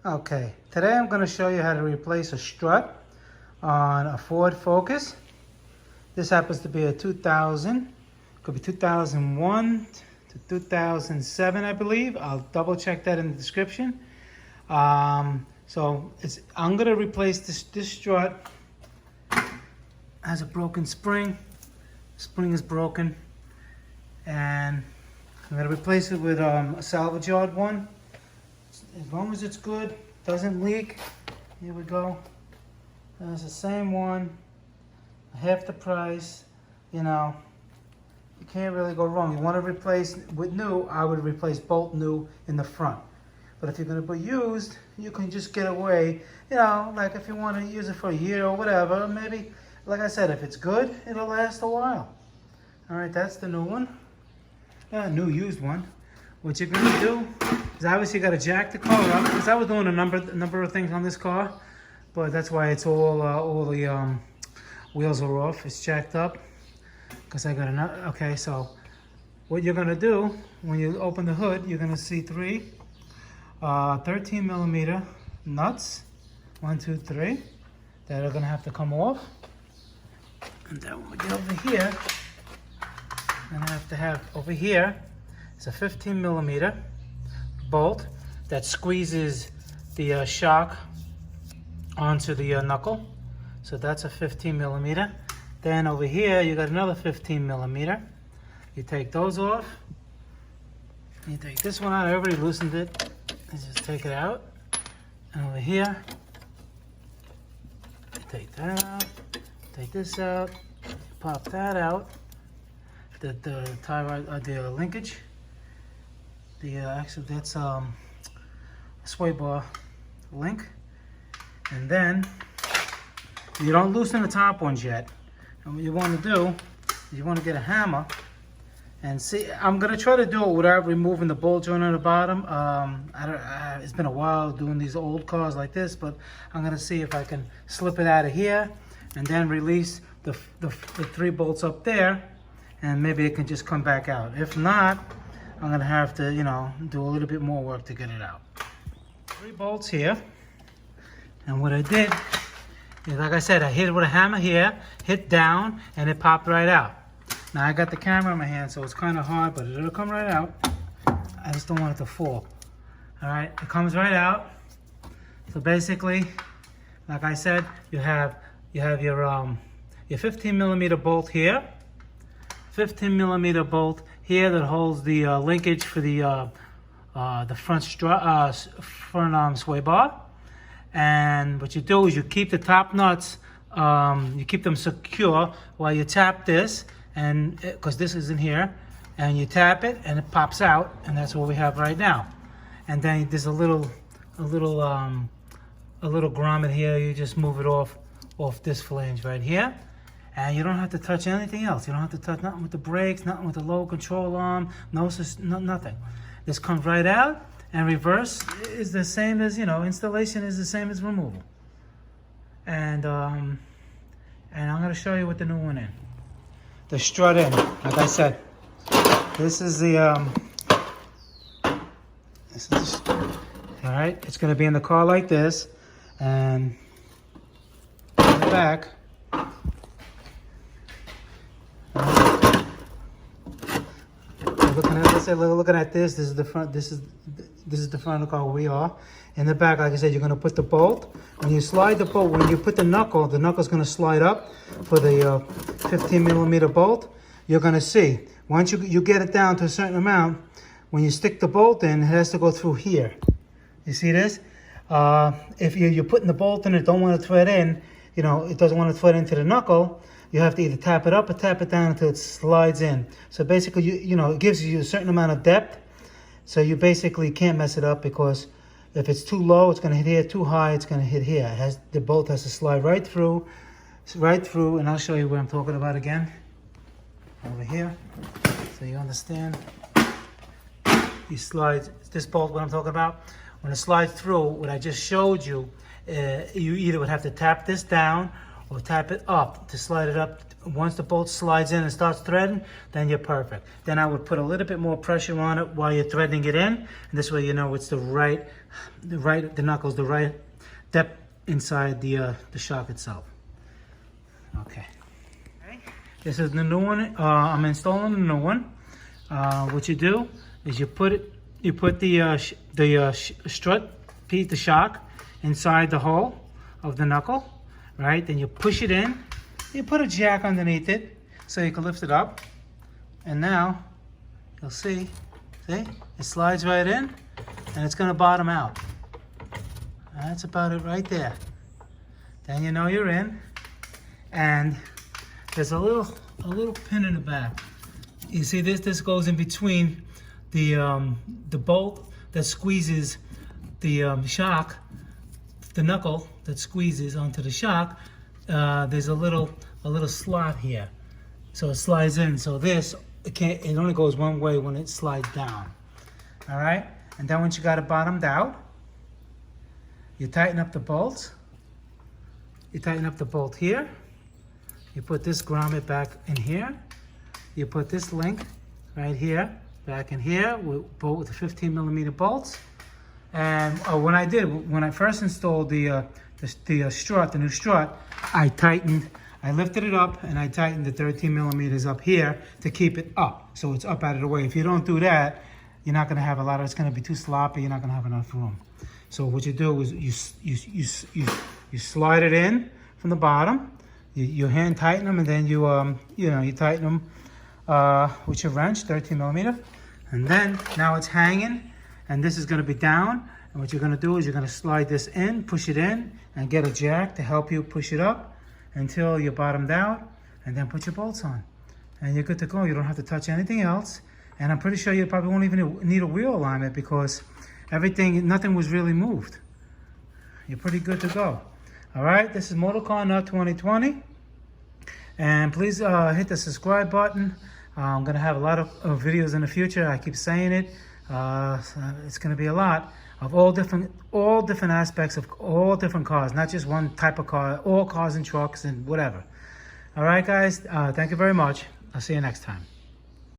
Okay, today I'm going to show you how to replace a strut on a Ford Focus. This happens to be a 2000, could be 2001 to 2007, I believe. I'll double check that in the description. I'm going to replace this strut. Has a broken spring. Spring is broken, and I'm going to replace it with a salvage yard one. As long as it's good, doesn't leak. Here we go. And it's the same one, half the price. You know, you can't really go wrong. You want to replace with new, I would replace bolt new in the front. But if you're going to be used, you can just get away. You know, like if you want to use it for a year or whatever, maybe, like I said, if it's good, it'll last a while. All right, that's the new one. New used one. What you're gonna do is obviously you gotta jack the car up, because I was doing a number of things on this car, but that's why it's all the wheels are off. It's jacked up because I got another. Okay, so what you're gonna do when you open the hood, you're gonna see three 13 millimeter nuts, 1, 2, 3, that are gonna have to come off. And then when we get over here, I'm gonna have to have over here. It's a 15 millimeter bolt that squeezes the shock onto the knuckle. So that's a 15 millimeter. Then over here, you got another 15 millimeter. You take those off. You take this one out. I already loosened it. You just take it out. And over here, you take that out. Take this out. Pop that out. The tie rod, the linkage. Actually, that's a sway bar link. And then you don't loosen the top ones yet. And what you want to do is you want to get a hammer and see. I'm gonna try to do it without removing the bolt joint on the bottom. It's been a while doing these old cars like this, but I'm gonna see if I can slip it out of here and then release the 3 bolts up there, and maybe it can just come back out. If not, I'm gonna have to, you know, do a little bit more work to get it out. 3 bolts here, and what I did is, like I said, I hit it with a hammer here, hit down, and it popped right out. Now I got the camera in my hand, so it's kind of hard, but it'll come right out. I just don't want it to fall. All right, it comes right out. So basically, like I said, you have your 15 millimeter bolt here, 15 millimeter bolt here that holds the linkage for the front sway bar. And what you do is you keep the top nuts, you keep them secure while you tap this, and because this is in here, and you tap it and it pops out, and that's what we have right now. And then there's a little grommet here. You just move it off this flange right here. And you don't have to touch anything else. You don't have to touch nothing with the brakes, nothing with the low control arm, nothing. This comes right out, and reverse is the same as, you know, installation is the same as removal. And I'm gonna show you what the new one in. The strut in, like I said. This is the all right, it's gonna be in the car like this, and in the back, looking at this. This is the front. This is the front of the car where we are. In the back, like I said, you're going to put the bolt. When you slide the bolt, when you put the knuckle's going to slide up for the 15 millimeter bolt. You're going to see once you get it down to a certain amount, when you stick the bolt in, it has to go through here. You see this? If you're putting the bolt in, it don't want to thread in. You know, it doesn't want to thread into the knuckle. You have to either tap it up or tap it down until it slides in. So basically, you know, it gives you a certain amount of depth. So you basically can't mess it up, because if it's too low, it's going to hit here. Too high, it's going to hit here. The bolt has to slide right through, and I'll show you what I'm talking about again. Over here, so you understand. You slide this bolt, what I'm talking about. When it slides through, what I just showed you, you either would have to tap this down or tap it up to slide it up. Once the bolt slides in and starts threading, then you're perfect. Then I would put a little bit more pressure on it while you're threading it in, and this way you know it's the right the knuckles, the right depth inside the shock itself. Okay. This is the new one. I'm installing the new one. What you do is you put the strut piece, the shock, inside the hole of the knuckle, right? Then you push it in. You put a jack underneath it so you can lift it up. And now you'll see, it slides right in, and it's going to bottom out. That's about it right there. Then you know you're in, and there's a little pin in the back. You see this? This goes in between the bolt that squeezes the shock, the knuckle that squeezes onto the shock. There's a little slot here, so it slides in. So this it only goes one way when it slides down. All right, and then once you got it bottomed out, you tighten up the bolts. You tighten up the bolt here. You put this grommet back in here. You put this link right here, back in here, with the 15 millimeter bolts. And when I first installed the strut, the new strut, I lifted it up and I tightened the 13 millimeters up here to keep it up, so it's up out of the way. If you don't do that, you're not going to have a lot of. It's going to be too sloppy. You're not going to have enough room. So what you do is you slide it in from the bottom. You hand tighten them, and then you tighten them with your wrench, 13 millimeter, and then now it's hanging, and this is going to be down. And what you're going to do is you're going to slide this in, push it in, and get a jack to help you push it up until you're bottomed out, and then put your bolts on, and you're good to go. You don't have to touch anything else, and I'm pretty sure you probably won't even need a wheel alignment because nothing was really moved. You're pretty good to go. All right, this is Motorcarnut 2020, and please hit the subscribe button. I'm gonna have a lot of videos in the future. I keep saying it. It's gonna be a lot of all different aspects of all different cars, not just one type of car, all cars and trucks and whatever. All right, guys, thank you very much. I'll see you next time.